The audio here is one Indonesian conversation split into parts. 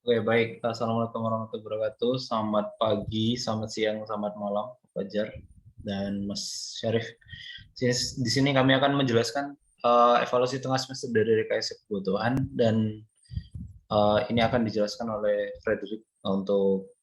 Oke, baik. Assalamualaikum warahmatullahi wabarakatuh. Selamat pagi, selamat siang, selamat malam, Fajar dan Mas Syarif. Di sini kami akan menjelaskan evaluasi tengah semester dari rekayasa kebutuhan dan ini akan dijelaskan oleh Frederick untuk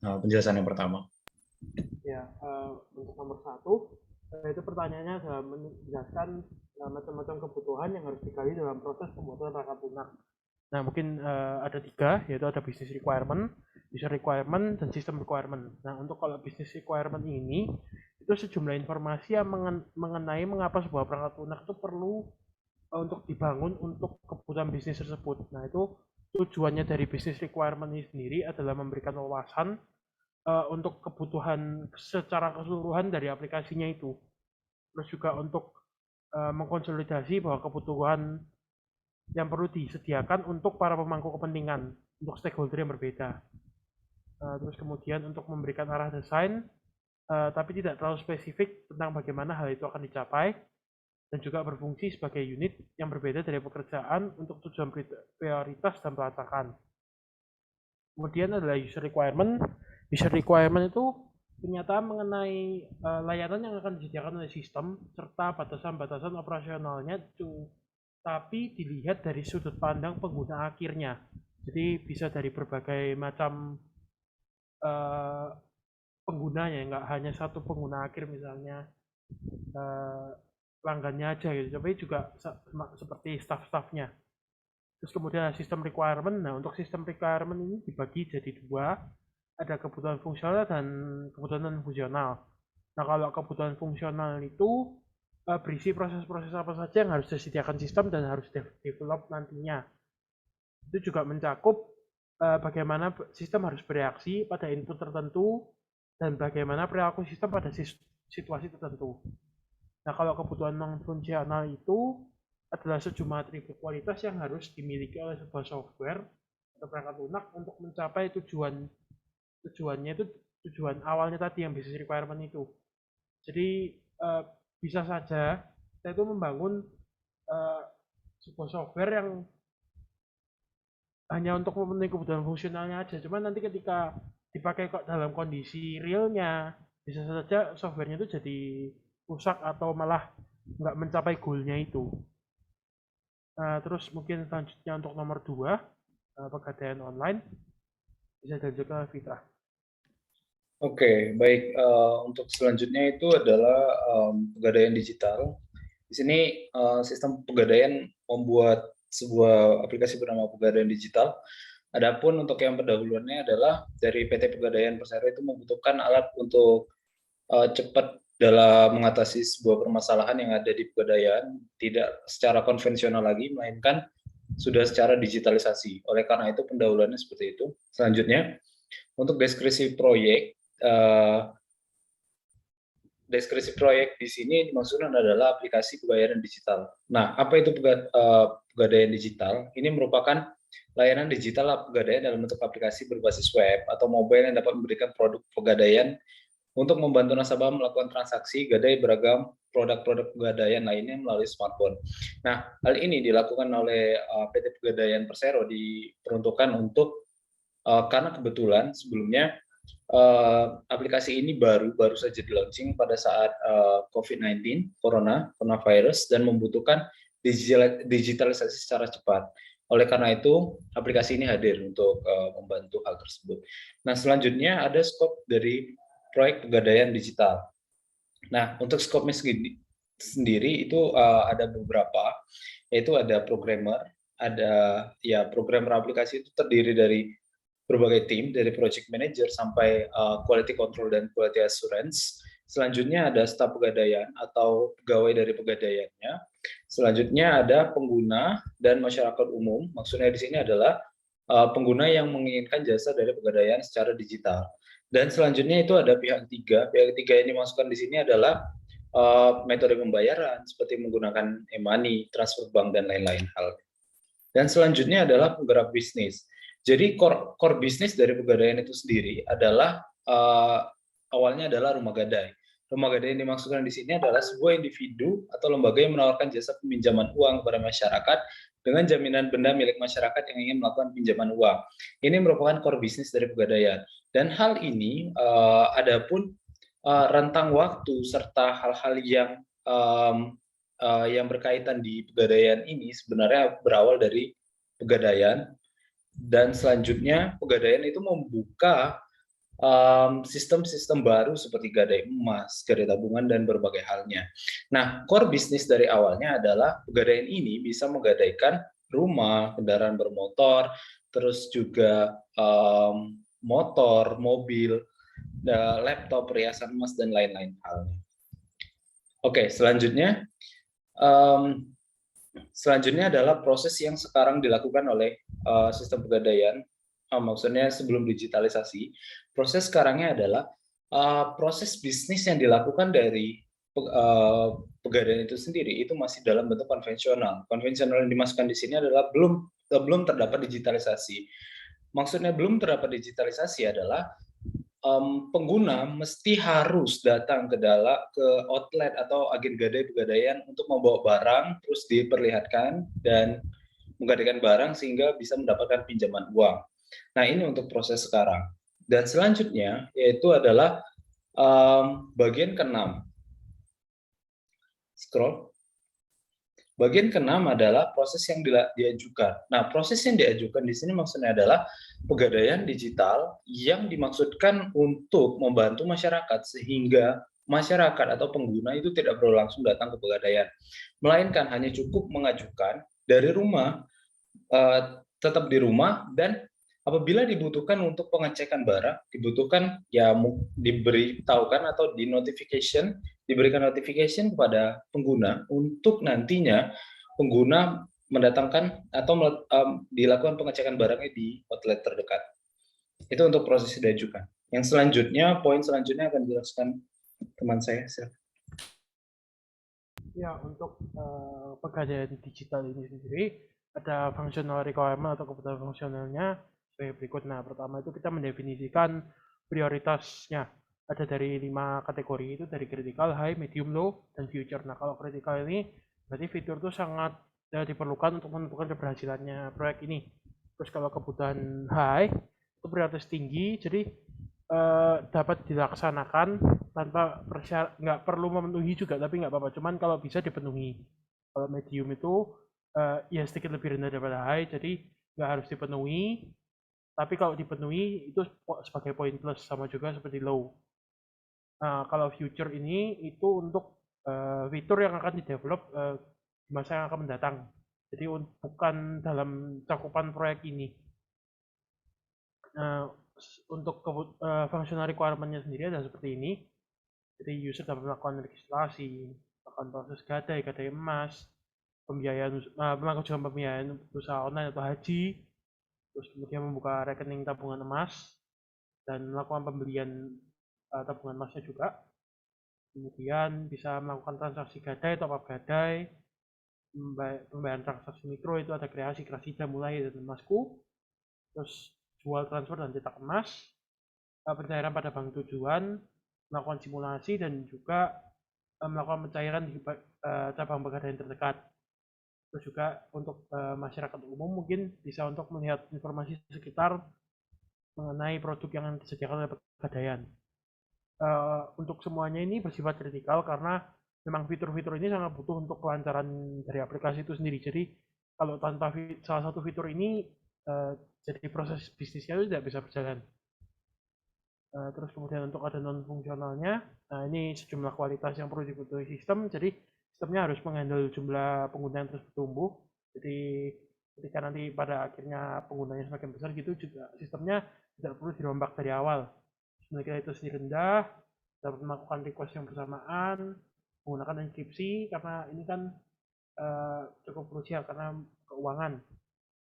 penjelasan yang pertama. Ya, untuk nomor satu, itu pertanyaannya adalah menjelaskan macam-macam kebutuhan yang harus digali dalam proses pembuatan rangka lunak. Nah, mungkin ada tiga, yaitu ada business requirement, user requirement, dan system requirement. Nah, untuk kalau business requirement ini, itu sejumlah informasi yang mengenai mengapa sebuah perangkat lunak itu perlu untuk dibangun untuk kebutuhan bisnis tersebut. Nah, itu tujuannya dari business requirement ini sendiri adalah memberikan wawasan untuk kebutuhan secara keseluruhan dari aplikasinya itu. Terus juga untuk mengkonsolidasi bahwa kebutuhan yang perlu disediakan untuk para pemangku kepentingan, untuk stakeholder yang berbeda. Terus kemudian untuk memberikan arah desain, tapi tidak terlalu spesifik tentang bagaimana hal itu akan dicapai, dan juga berfungsi sebagai unit yang berbeda dari pekerjaan untuk tujuan prioritas dan pelacakan. Kemudian adalah user requirement. User requirement itu pernyataan mengenai layanan yang akan disediakan oleh sistem serta batasan-batasan operasionalnya itu, tapi dilihat dari sudut pandang pengguna akhirnya. Jadi bisa dari berbagai macam uh, penggunanya, nggak hanya satu pengguna akhir misalnya uh, pelanggannya aja gitu, tapi juga seperti staff-staffnya. Terus kemudian sistem requirement. Nah, untuk sistem requirement ini dibagi jadi dua, ada kebutuhan fungsional dan kebutuhan non fungsional. Nah, kalau kebutuhan fungsional itu berisi proses-proses apa saja yang harus disediakan sistem dan harus develop nantinya. Itu juga mencakup bagaimana sistem harus bereaksi pada input tertentu dan bagaimana perilaku sistem pada situasi tertentu. Nah, kalau kebutuhan non fungsional itu adalah sejumlah atribut kualitas yang harus dimiliki oleh sebuah software atau perangkat lunak untuk mencapai tujuannya itu, tujuan awalnya tadi yang business requirement itu. Jadi bisa saja kita itu membangun eh, sebuah software yang hanya untuk memenuhi kebutuhan fungsionalnya aja. Cuman nanti ketika dipakai kok dalam kondisi realnya, bisa saja softwarenya itu jadi rusak atau malah nggak mencapai goalnya itu. Terus mungkin selanjutnya untuk nomor 2, pegadaian online, bisa dilanjutkan Fitra. Oke, baik. Untuk selanjutnya itu adalah pegadaian digital. Di sini sistem pegadaian membuat sebuah aplikasi bernama Pegadaian Digital. Adapun untuk yang pendahuluannya adalah dari PT Pegadaian Persero itu membutuhkan alat untuk cepat dalam mengatasi sebuah permasalahan yang ada di pegadaian, tidak secara konvensional lagi, melainkan sudah secara digitalisasi. Oleh karena itu pendahuluannya seperti itu. Selanjutnya, untuk deskripsi proyek di sini dimaksudkan adalah aplikasi pembayaran digital. Nah, apa itu pegadaian digital? Ini merupakan layanan digital pegadaian dalam bentuk aplikasi berbasis web atau mobile yang dapat memberikan produk pegadaian untuk membantu nasabah melakukan transaksi gadai beragam produk-produk pegadaian lainnya melalui smartphone. Nah, hal ini dilakukan oleh PT Pegadaian Persero diperuntukkan untuk karena kebetulan sebelumnya aplikasi ini baru saja di-launching pada saat COVID-19, coronavirus, dan membutuhkan digitalisasi secara cepat. Oleh karena itu, aplikasi ini hadir untuk membantu hal tersebut. Nah, selanjutnya ada skop dari proyek pegadaian digital. Nah, untuk skopnya sendiri itu ada beberapa, yaitu ada programmer, ada programmer aplikasi itu terdiri dari berbagai tim dari project manager sampai quality control dan quality assurance. Selanjutnya ada staf pegadaian atau pegawai dari pegadaiannya. Selanjutnya ada pengguna dan masyarakat umum. Maksudnya di sini adalah pengguna yang menginginkan jasa dari pegadaian secara digital. Dan selanjutnya itu ada pihak ketiga. Pihak ketiga yang dimasukkan di sini adalah metode pembayaran seperti menggunakan e-money, transfer bank dan lain-lain hal. Dan selanjutnya adalah penggerak bisnis. Jadi core bisnis dari pegadaian itu sendiri adalah awalnya adalah rumah gadai. Lembaga daya yang dimaksudkan di sini adalah sebuah individu atau lembaga yang menawarkan jasa peminjaman uang kepada masyarakat dengan jaminan benda milik masyarakat yang ingin melakukan pinjaman uang. Ini merupakan core bisnis dari Pegadaian. Dan hal ini adapun rentang waktu serta hal-hal yang berkaitan di Pegadaian ini sebenarnya berawal dari Pegadaian, dan selanjutnya Pegadaian itu membuka sistem-sistem baru seperti gadai emas, gadai tabungan, dan berbagai halnya. Nah, core bisnis dari awalnya adalah Pegadaian ini bisa menggadaikan rumah, kendaraan bermotor, terus juga motor, mobil, laptop, perhiasan emas, dan lain-lain halnya. Oke, selanjutnya adalah proses yang sekarang dilakukan oleh sistem Pegadaian. Maksudnya sebelum digitalisasi, proses sekarangnya adalah proses bisnis yang dilakukan dari Pegadaian itu sendiri itu masih dalam bentuk konvensional. Konvensional yang dimasukkan di sini adalah belum terdapat digitalisasi. Maksudnya belum terdapat digitalisasi adalah pengguna mesti harus datang ke outlet atau agen gadai Pegadaian untuk membawa barang, terus diperlihatkan dan menggadaikan barang sehingga bisa mendapatkan pinjaman uang. Nah, ini untuk proses sekarang. Dan selanjutnya yaitu adalah bagian ke-6. Scroll. Bagian ke-6 adalah proses yang diajukan. Nah, proses yang diajukan di sini maksudnya adalah Pegadaian digital yang dimaksudkan untuk membantu masyarakat sehingga masyarakat atau pengguna itu tidak perlu langsung datang ke Pegadaian, melainkan hanya cukup mengajukan dari rumah, tetap di rumah, dan apabila dibutuhkan untuk pengecekan barang, dibutuhkan ya diberitahukan atau diberikan notification kepada pengguna untuk nantinya pengguna mendatangkan atau dilakukan pengecekan barangnya di outlet terdekat. Itu untuk proses diajukan. Yang selanjutnya, poin selanjutnya akan dijelaskan teman saya. Ya, untuk Pegadaian digital ini sendiri ada functional requirement atau kebutuhan fungsionalnya sebagai berikut. Nah, pertama itu kita mendefinisikan prioritasnya. Ada dari 5 kategori, itu dari critical, high, medium, low, dan future. Nah, kalau critical ini berarti fitur itu sangat diperlukan untuk menentukan keberhasilannya proyek ini. Terus kalau kebutuhan high itu prioritas tinggi, jadi dapat dilaksanakan tanpa nggak perlu memenuhi juga, tapi nggak apa-apa, cuman kalau bisa dipenuhi. Kalau medium itu ya sedikit lebih rendah daripada high, jadi nggak harus dipenuhi, tapi kalau dipenuhi itu sebagai poin plus, sama juga seperti low. Nah, kalau future ini itu untuk fitur yang akan di-develop di masa yang akan mendatang, jadi bukan dalam cakupan proyek ini. Nah, untuk functional requirement-nya sendiri adalah seperti ini. Jadi user dapat melakukan registrasi, melakukan proses gadai emas, melakukan pembiayaan usaha online atau haji, terus kemudian membuka rekening tabungan emas dan melakukan pembelian tabungan emasnya juga. Kemudian bisa melakukan transaksi gadai, top up gadai, pembayaran transaksi mikro, itu ada kreasi, krasida, mulai, dan emasku. Terus jual, transfer, dan cetak emas, pencairan pada bank tujuan, melakukan simulasi, dan juga melakukan pencairan di cabang Pegadaian terdekat. Terus juga untuk masyarakat umum mungkin bisa untuk melihat informasi sekitar mengenai produk yang disediakan oleh Pegadaian. Untuk semuanya ini bersifat kritikal karena memang fitur-fitur ini sangat butuh untuk kelancaran dari aplikasi itu sendiri. Jadi kalau tanpa salah satu fitur ini, jadi proses bisnisnya itu tidak bisa berjalan. Terus kemudian untuk ada non fungsionalnya, nah ini sejumlah kualitas yang perlu dibutuhkan sistem. Jadi sistemnya harus menghandle jumlah pengguna yang terus bertumbuh. Jadi ketika nanti pada akhirnya penggunanya semakin besar gitu, juga sistemnya tidak perlu dirombak dari awal. Sebenarnya itu sendiri rendah, dapat melakukan request yang bersamaan, menggunakan enkripsi karena ini kan cukup krusial karena keuangan.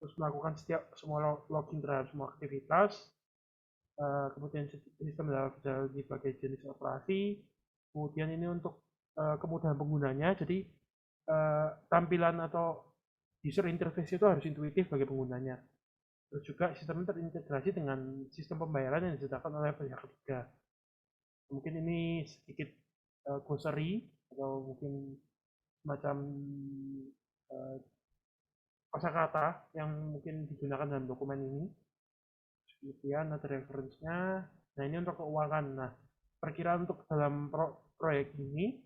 Terus melakukan semua login terhadap semua aktivitas. Kemudian sistem dalam berbagai jenis operasi. Kemudian ini untuk kemudahan penggunanya, jadi tampilan atau user interface itu harus intuitif bagi penggunanya. Terus juga sistem terintegrasi dengan sistem pembayaran yang disediakan oleh pihak ketiga. Mungkin ini sedikit glossary atau mungkin semacam kosakata yang mungkin digunakan dalam dokumen ini. Kemudian ada reference-nya. Nah, ini untuk keuangan. Nah, perkiraan untuk dalam proyek ini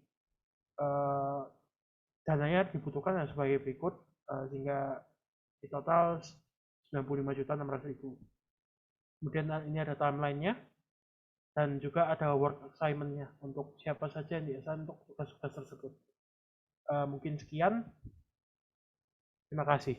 dananya dibutuhkan sebagai berikut, sehingga di total 95.600.000. Kemudian ini ada timeline-nya dan juga ada work assignment-nya untuk siapa saja yang diassign untuk tugas-tugas tersebut. Mungkin sekian. Terima kasih.